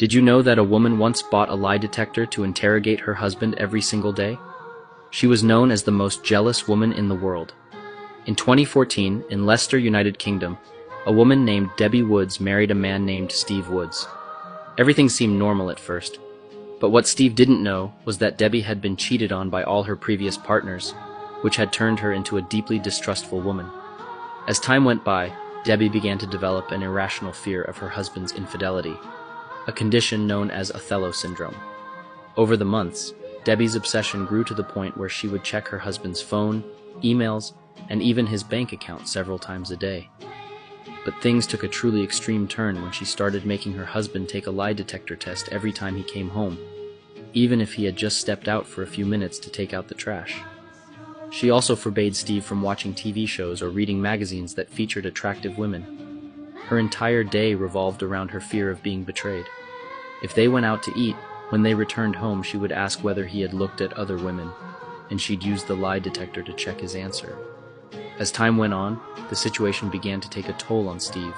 Did you know that a woman once bought a lie detector to interrogate her husband every single day? She was known as the most jealous woman in the world. In 2014, in Leicester, United Kingdom, a woman named Debbie Woods married a man named Steve Woods. Everything seemed normal at first, but what Steve didn't know was that Debbie had been cheated on by all her previous partners, which had turned her into a deeply distrustful woman. As time went by, Debbie began to develop an irrational fear of her husband's infidelity, a condition known as Othello syndrome. Over the months, Debbie's obsession grew to the point where she would check her husband's phone, emails, and even his bank account several times a day. But things took a truly extreme turn when she started making her husband take a lie detector test every time he came home, even if he had just stepped out for a few minutes to take out the trash. She also forbade Steve from watching TV shows or reading magazines that featured attractive women. Her entire day revolved around her fear of being betrayed. If they went out to eat, when they returned home she would ask whether he had looked at other women, and she'd use the lie detector to check his answer. As time went on, the situation began to take a toll on Steve.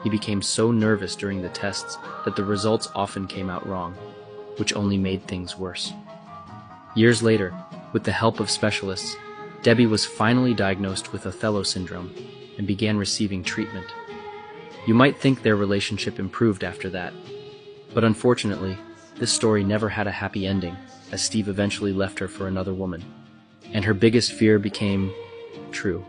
He became so nervous during the tests that the results often came out wrong, which only made things worse. Years later, with the help of specialists, Debbie was finally diagnosed with Othello syndrome and began receiving treatment. You might think their relationship improved after that, but unfortunately, this story never had a happy ending, as Steve eventually left her for another woman, and her biggest fear became true.